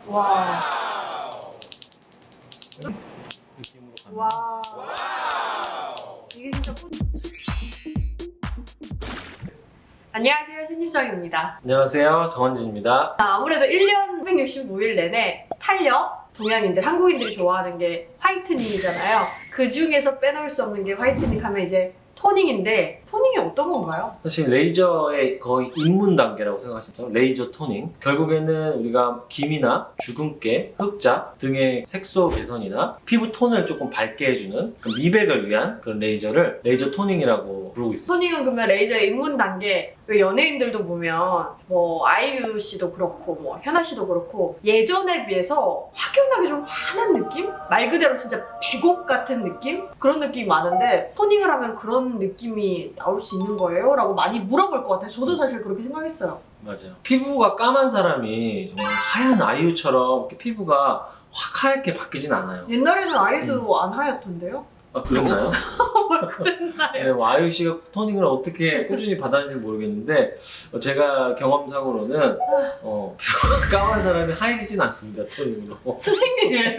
와. 느낌으로 가는. 와. 이게 진짜 안녕하세요, 신유정입니다. 안녕하세요, 정원진입니다. 아무래도 1년 365일 내내 탄력, 동양인들, 한국인들이 좋아하는 게 화이트닝이잖아요. 그 중에서 빼놓을 수 없는 게 화이트닝 하면 이제 토닝인데, 토닝이 어떤 건가요? 사실 레이저의 거의 입문 단계라고 생각하시죠. 레이저 토닝. 결국에는 우리가 기미나 주근깨, 흑자 등의 색소 개선이나 피부 톤을 조금 밝게 해주는 그 미백을 위한 그런 레이저를 레이저 토닝이라고 부르고 있습니다. 토닝은 그러면 레이저의 입문 단계, 왜 연예인들도 보면 뭐 아이유 씨도 그렇고 뭐 현아 씨도 그렇고 예전에 비해서 확연하게 좀 환한 느낌? 말 그대로 진짜 백옥 같은 느낌? 그런 느낌이 많은데 토닝을 하면 그런 느낌이 나올 수 있는 거예요? 라고 많이 물어볼 것 같아요. 저도 사실 그렇게 생각했어요. 맞아요. 피부가 까만 사람이 정말 하얀 아이유처럼 이렇게 피부가 확 하얗게 바뀌진 않아요. 옛날에는 아이도 안 하얗던데요? 아, 그런가요? 뭘 그랬나요? 네, 뭐 아이유 씨가 토닝을 어떻게 꾸준히 받았는지 모르겠는데 제가 경험상으로는 피부가 까만 사람이 하얘지진 않습니다, 토닝으로. 선생님!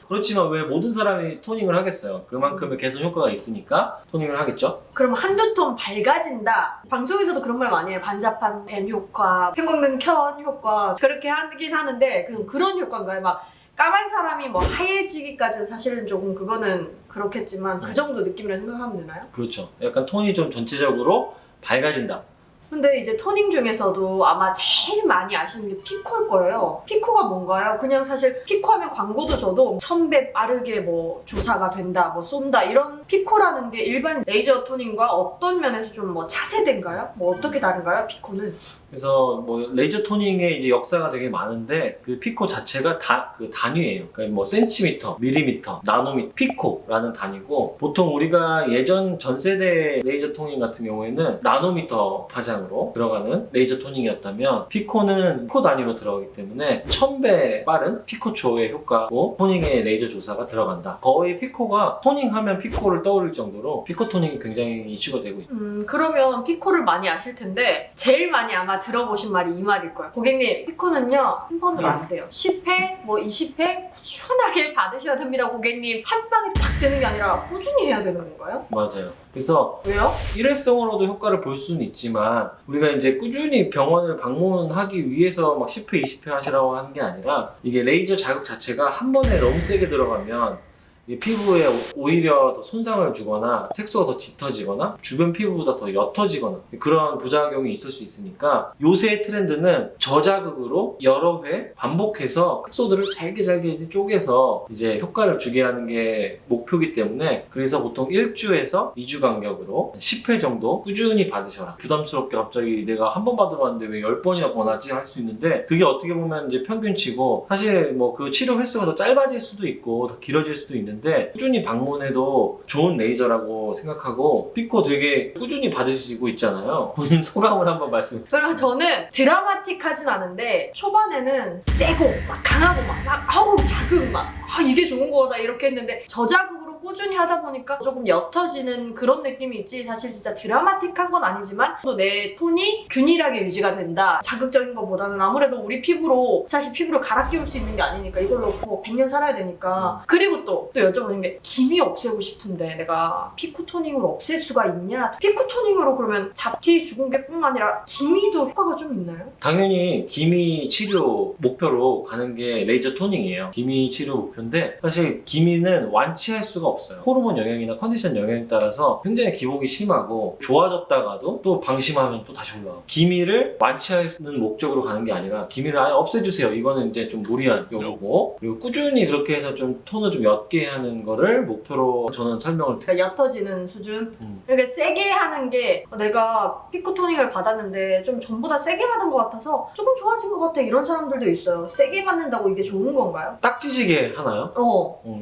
그렇지만 왜 모든 사람이 토닝을 하겠어요? 그만큼의 개선 효과가 있으니까 토닝을 하겠죠? 그럼 한두 톤 밝아진다. 방송에서도 그런 말 많이 해요. 반사판 된 효과, 편광등 켠 효과 그렇게 하긴 하는데 그럼 그런 효과인가요? 막 까만 사람이 뭐 하얘지기까지는 사실은 조금 그거는 그렇겠지만 그 정도 느낌이라 생각하면 되나요? 그렇죠. 약간 톤이 좀 전체적으로 밝아진다. 근데 이제 토닝 중에서도 아마 제일 많이 아시는 게 피코일 거예요. 피코가 뭔가요? 그냥 사실 피코 하면 광고도 줘도 1000배 빠르게 뭐 조사가 된다, 뭐 쏜다 이런 피코라는 게 일반 레이저 토닝과 어떤 면에서 좀 뭐 차세대인가요? 뭐 어떻게 다른가요? 피코는? 그래서 뭐 레이저 토닝의 이제 역사가 되게 많은데 그 피코 자체가 그 단위예요. 그러니까 뭐 센티미터, 밀리미터, 나노미터, 피코라는 단위고 보통 우리가 예전 전 세대 레이저 토닝 같은 경우에는 나노미터 파장으로 들어가는 레이저 토닝이었다면 피코는 피코 단위로 들어가기 때문에 1000배 빠른 피코초의 효과고 토닝의 레이저 조사가 들어간다. 거의 피코가 토닝하면 피코를 떠올릴 정도로 피코 토닝이 굉장히 이슈가 되고 있습니다. 그러면 피코를 많이 아실 텐데 제일 많이 아마 들어보신 말이 이 말일 거예요. 고객님, 피코는요 한 번으로 안 돼요. 10회, 뭐 20회 꾸준하게 받으셔야 됩니다. 고객님, 한 방에 딱 되는 게 아니라 꾸준히 해야 되는 건가요? 맞아요. 그래서 왜요? 일회성으로도 효과를 볼 수는 있지만 우리가 이제 꾸준히 병원을 방문하기 위해서 막 10회, 20회 하시라고 하는 게 아니라 이게 레이저 자극 자체가 한 번에 너무 세게 들어가면 이 피부에 오히려 더 손상을 주거나 색소가 더 짙어지거나 주변 피부보다 더 옅어지거나 그런 부작용이 있을 수 있으니까 요새의 트렌드는 저자극으로 여러 회 반복해서 색소들을 잘게 쪼개서 이제 효과를 주게 하는 게 목표이기 때문에 그래서 보통 1주에서 2주 간격으로 10회 정도 꾸준히 받으셔라. 부담스럽게 갑자기 내가 한 번 받으러 왔는데 왜 10번이나 권하지 할 수 있는데 그게 어떻게 보면 이제 평균치고 사실 뭐 그 치료 횟수가 더 짧아질 수도 있고 더 길어질 수도 있는데 꾸준히 방문해도 좋은 레이저라고 생각하고 피코 되게 꾸준히 받으시고 있잖아요. 본인 소감을 한번 말씀. 그러면 저는 드라마틱하진 않은데 초반에는 세고 막 강하고 막 아우 자극 막 이게 좋은 거다 이렇게 했는데 저자극으로 꾸준히 하다 보니까 조금 옅어지는 그런 느낌이 있지 사실 진짜 드라마틱한 건 아니지만 또 내 톤이 균일하게 유지가 된다. 자극적인 것보다는 아무래도 우리 피부로 사실 피부를 갈아 끼울 수 있는 게 아니니까 이걸로 뭐 100년 살아야 되니까 그리고 또 여쭤보는 게 기미 없애고 싶은데 내가 피코 토닝으로 없앨 수가 있냐? 피코 토닝으로 그러면 잡티 주근깨뿐만 아니라 기미도 효과가 좀 있나요? 당연히 기미 치료 목표로 가는 게 레이저 토닝이에요. 기미 치료 목표인데 사실 기미는 완치할 수가 없어요. 호르몬 영향이나 컨디션 영향에 따라서 굉장히 기복이 심하고 좋아졌다가도 또 방심하면 또 다시 올라가고 기미를 완치하는 목적으로 가는 게 아니라 기미를 아예 없애주세요. 이거는 이제 좀 무리한 요구고 그리고 꾸준히 그렇게 해서 좀 톤을 좀 옅게 하는 거를 목표로 저는 설명을 드려요. 그러니까 옅어지는 수준? 이렇게 세게 하는 게 내가 피코 토닝을 받았는데 좀 전보다 세게 받은 것 같아서 조금 좋아진 것 같아 이런 사람들도 있어요. 세게 받는다고 이게 좋은 건가요? 딱 찢게 하나요?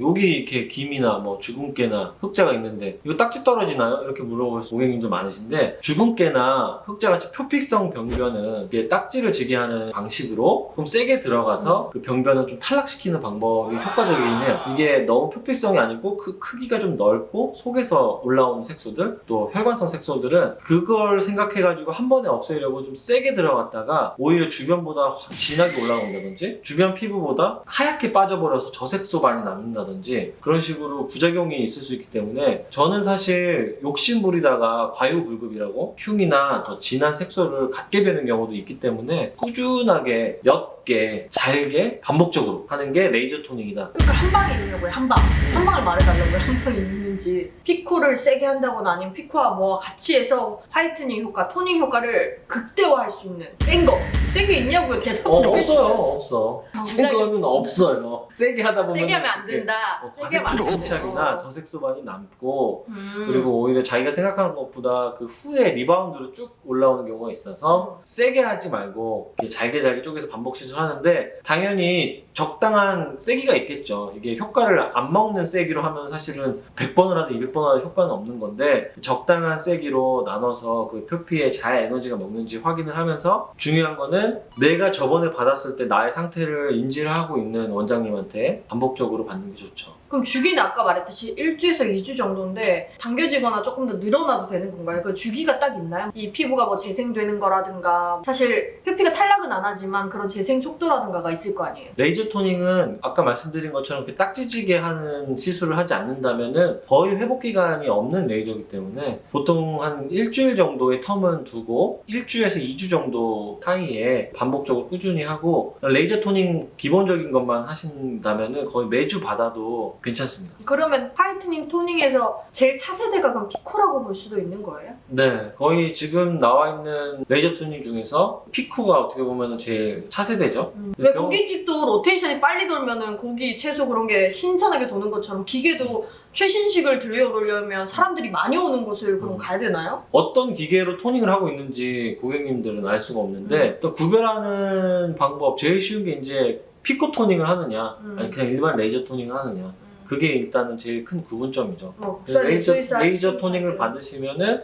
여기 이렇게 기미나 뭐 주근깨나 흑자가 있는데 이거 딱지 떨어지나요? 이렇게 물어볼 고객님들 많으신데 주근깨나 흑자같이 표피성 병변은 이게 딱지를 지게 하는 방식으로 좀 세게 들어가서 그 병변을 좀 탈락시키는 방법이 효과적이긴 해요. 이게 너무 표피성이 아니고 그 크기가 좀 넓고 속에서 올라오는 색소들 또 혈관성 색소들은 그걸 생각해가지고 한 번에 없애려고 좀 세게 들어갔다가 오히려 주변보다 확 진하게 올라온다든지 주변 피부보다 하얗게 빠져버려서 저색소반이 남는다든지 그런 식으로 부작용이 있을 수 있기 때문에 저는 사실 욕심부리다가 과유불급이라고 흉이나 더 진한 색소를 갖게 되는 경우도 있기 때문에 꾸준하게 옅게 잘게 반복적으로 하는 게 레이저 토닝이다. 그러니까 한 방에 있냐고요. 한 방을 말해달라고요. 한 방에 있는지. 피코를 세게 한다거나 아니면 피코와 뭐와 같이 해서 화이트닝 효과, 토닝 효과를 극대화할 수 있는 센 게 있냐고요. 대답을 없어요. 없어. 센 굉장히- 거는 없어요. 세게 하다 보면 세게 하면 안 된다. 세게 하면 안 과색도 된다. 침착이나 저색소반이 남고 그리고 오히려 자기가 생각하는 것보다 그 후에 리바운드로 쭉 올라오는 경우가 있어서 세게 하지 말고 이렇게 잘게 쪼개서 반복 시술하는데 당연히 적당한 세기가 있겠죠. 이게 효과를 안 먹는 세기로 하면 사실은 100번을 하든 200번을 하든 효과는 없는 건데 적당한 세기로 나눠서 그 표피에 잘 에너지가 먹는지 확인을 하면서 중요한 거는 내가 저번에 받았을 때 나의 상태를 인지를 하고 있는 원장님한테 반복적으로 받는 게 좋죠. 그럼 주기는 아까 말했듯이 1주에서 2주 정도인데 당겨지거나 조금 더 늘어나도 되는 건가요? 그 주기가 딱 있나요? 이 피부가 뭐 재생되는 거라든가 사실 표피가 탈락은 안 하지만 그런 재생 속도라든가가 있을 거 아니에요? 레이저 토닝은 아까 말씀드린 것처럼 그 딱지지게 하는 시술을 하지 않는다면은 거의 회복 기간이 없는 레이저이기 때문에 보통 한 일주일 정도의 텀은 두고 1주에서 2주 정도 사이에 반복적으로 꾸준히 하고 레이저 토닝 기본적인 것만 하신다면은 거의 매주 받아도 괜찮습니다. 그러면 화이트닝, 토닝에서 제일 차세대가 그럼 피코라고 볼 수도 있는 거예요? 네, 거의 지금 나와 있는 레이저 토닝 중에서 피코가 어떻게 보면 제일 차세대죠. 왜 고깃집도 로테이션이 빨리 돌면은 고기, 채소 그런 게 신선하게 도는 것처럼 기계도 최신식을 들여오려면 사람들이 많이 오는 곳을 그럼 가야 되나요? 어떤 기계로 토닝을 하고 있는지 고객님들은 알 수가 없는데 또 구별하는 방법 제일 쉬운 게 이제 피코 토닝을 하느냐 아니 그냥 일반 레이저 토닝을 하느냐 그게 일단은 제일 큰 구분점이죠. 레이저 토닝을 받으시면은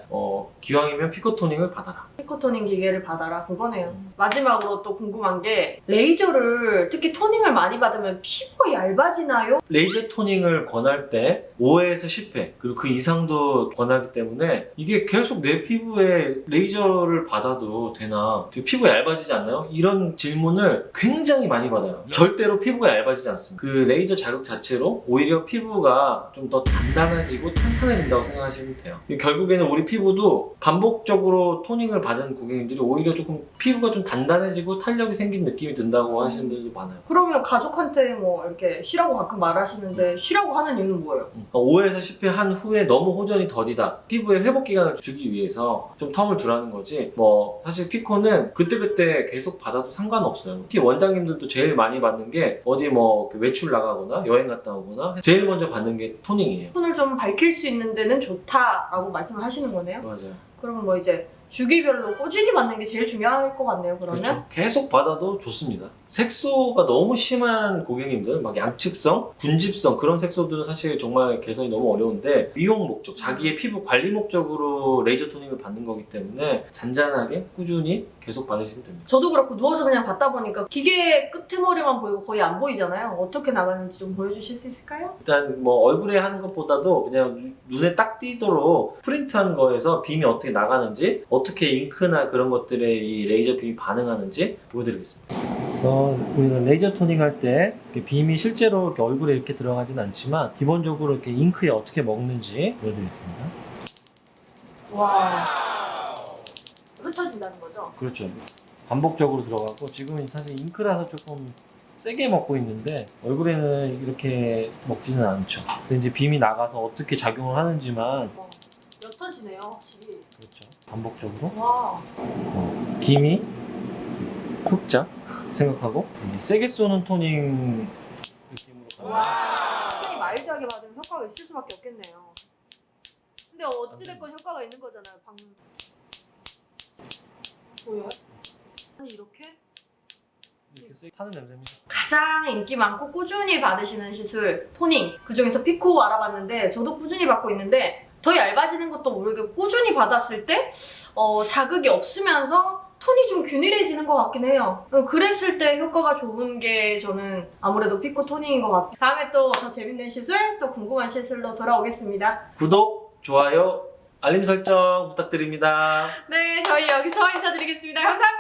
기왕이면 피코 토닝을 받아라. 피코 토닝 기계를 받아라 그거네요. 마지막으로 또 궁금한 게 레이저를 특히 토닝을 많이 받으면 피부가 얇아지나요? 레이저 토닝을 권할 때 5회에서 10회 그리고 그 이상도 권하기 때문에 이게 계속 내 피부에 레이저를 받아도 되나 피부가 얇아지지 않나요? 이런 질문을 굉장히 많이 받아요. 절대로 피부가 얇아지지 않습니다. 그 레이저 자극 자체로 오히려 피부가 좀 더 단단해지고 탄탄해진다고 생각하시면 돼요. 결국에는 우리 피부도 반복적으로 토닝을 받은 고객님들이 오히려 조금 피부가 좀 단단해지고 탄력이 생긴 느낌이 든다고 하시는 분들도 많아요. 그러면 가족한테 뭐 이렇게 쉬라고 가끔 말하시는데 쉬라고 하는 이유는 뭐예요? 5회에서 10회 한 후에 너무 호전이 더디다. 피부의 회복 기간을 주기 위해서 좀 텀을 두라는 거지. 뭐 사실 피코는 그때그때 계속 받아도 상관없어요. 특히 원장님들도 제일 많이 받는 게 어디 뭐 외출 나가거나 여행 갔다 오거나 제일 먼저 받는 게 토닝이에요. 손을 좀 밝힐 수 있는 데는 좋다라고 말씀을 하시는 거네요. 맞아요. 그러면 뭐 이제 주기별로 꾸준히 받는 게 제일 중요할 것 같네요. 그러면 그렇죠. 계속 받아도 좋습니다. 색소가 너무 심한 고객님들, 막 양측성, 군집성 그런 색소들은 사실 정말 개선이 너무 어려운데 미용 목적, 자기의 피부 관리 목적으로 레이저 토닝을 받는 거기 때문에 잔잔하게 꾸준히 계속 받으시면 됩니다. 저도 그렇고 누워서 그냥 받다 보니까 기계 끄트머리만 보이고 거의 안 보이잖아요. 어떻게 나가는지 좀 보여주실 수 있을까요? 일단 뭐 얼굴에 하는 것보다도 그냥 눈에 딱 띄도록 프린트한 거에서 빔이 어떻게 나가는지 어떻게 잉크나 그런 것들에 이 레이저 빔이 반응하는지 보여드리겠습니다. 그래서 우리가 레이저 토닝 할 때 빔이 실제로 이렇게 얼굴에 이렇게 들어가진 않지만 기본적으로 이렇게 잉크에 어떻게 먹는지 보여드리겠습니다. 와, 흩어진다는 거죠? 그렇죠. 반복적으로 들어가고 지금은 사실 잉크라서 조금 세게 먹고 있는데 얼굴에는 이렇게 먹지는 않죠. 근데 이제 빔이 나가서 어떻게 작용을 하는지만 옅어지네요, 확실히. 그렇죠. 반복적으로 와, 빔이 흑자 생각하고 세게 쏘는 토닝 느낌으로 와, 손이 마일드하게 받으면 효과가 있을 수밖에 없겠네요. 근데 어찌됐건 효과가 있는 거잖아요, 방금. 보여요? 아니 이렇게? 이렇게 세게 타는 냄새입니다. 가장 인기 많고 꾸준히 받으시는 시술 토닝, 그중에서 피코 알아봤는데 저도 꾸준히 받고 있는데 더 얇아지는 것도 모르게 꾸준히 받았을 때 자극이 없으면서 톤이 좀 균일해지는 것 같긴 해요. 그랬을 때 효과가 좋은 게 저는 아무래도 피코 토닝인 것 같아요. 다음에 또 더 재밌는 시술, 또 궁금한 시술로 돌아오겠습니다. 구독, 좋아요, 알림 설정 부탁드립니다. 네, 저희 여기서 인사드리겠습니다. 감사합니다.